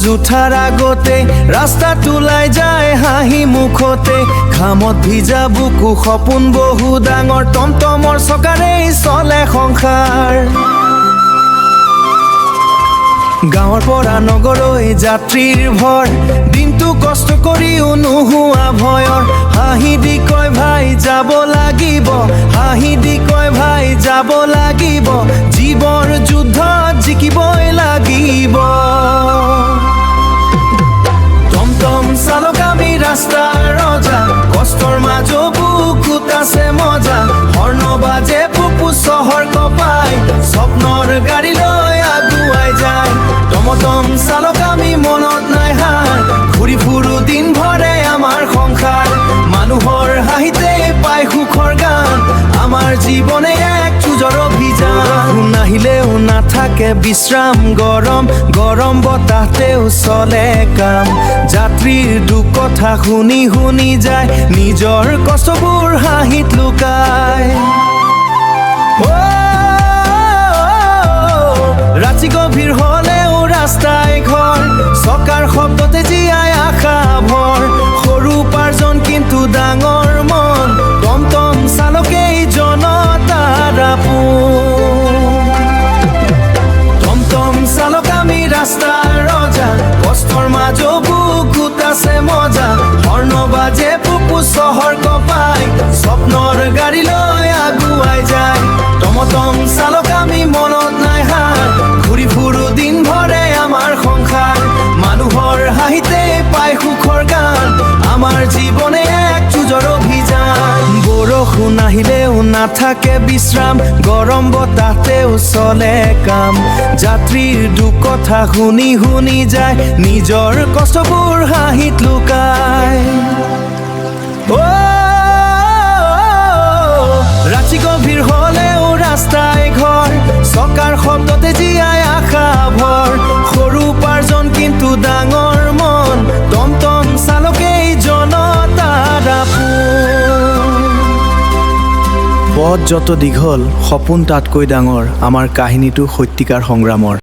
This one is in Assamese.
উঠাৰ আগতে ৰাস্তাত ওলাই যায় হাঁহি মুখতে ঘামত ভিজা বুকু সপোন বহু ডাঙৰ টমটমৰ চকাৰেই চলে সংসাৰ গাঁৱৰ পৰা নগৰলৈ যাত্ৰীৰ ভৰ দিনটো কষ্ট কৰিও নোহোৱা ভয়ৰ হাঁহি দি কয় ভাই যাব লাগিব হাঁহি দি কয় ভাই যাব লাগিব জীৱৰ যুদ্ধত জিকিবই লাগিব টমটম চালক আমি ৰাস্তাৰ ৰজা কষ্টৰ মাজো বুকুত আছে মজা হৰ্ণ বাজে পুপু চহৰ কপাই স্বপ্নৰ গাড়ী লৈ আগুৱাই যায় টমটম চালক আমি মনত নাই হাৰ ঘূৰি ফুৰো দিন ভৰে আমাৰ সংসাৰ মানুহৰ হাঁহিতে পায় সুখৰ গান আমাৰ জীৱনে এক চুজৰ অভিযান নাহিলেও নাথাকে বিশ্ৰাম গৰম গৰম বতাহতেও চলে কাম যাত্ৰীৰ দুখ কথা শুনি শুনি যায় নিজৰ কষ্টবোৰ হাঁহিত লুকায় ৰাতি গভীৰ হলেও ৰাস্তাই ঘৰ চকাৰ শব্দতে জীয়াই আশা ভৰ সৰু উপাৰ্জন কিন্তু ডাঙৰ মন টমটম চালকেই জনতাৰ আপোন টমটম চালক আমি ৰাস্তাৰ ৰজা কষ্টৰ মাজো বুকুত আছে মজা হৰ্ণ বাজে পুপু চহৰ কপাই স্বপ্নৰ গাড়ী লৈ আগুৱাই যায় টমটম চালক আমি মনত নাই হাৰ ঘূৰি ফুৰো দিন ভৰে আমাৰ সংসাৰ মানুহৰ হাঁহিতে পায় সুখৰ গান আমাৰ জীৱনে এক চুজৰ অভিযান বৰষুণ আহিলেও নাথাকে বিশ্ৰাম গৰম বতাহতেও চলে কাম যাত্ৰীৰ দুখ কথা শুনি শুনি যায় নিজৰ কষ্টবোৰ হাঁহিত লুকায় ৰাতি গভীৰ হলেও ৰাস্তাই ঘৰ চকাৰ শব্দতে জীয়াই আশা ভৰ সৰু উপাৰ্জন কিন্তু ডাঙৰ মন টমটম চালকেই জনতাৰ আপোন পথ যত দীঘল সপোন তাতকৈ ডাঙৰ আমাৰ কাহিনীটো সত্যিকাৰ সংগ্ৰামৰ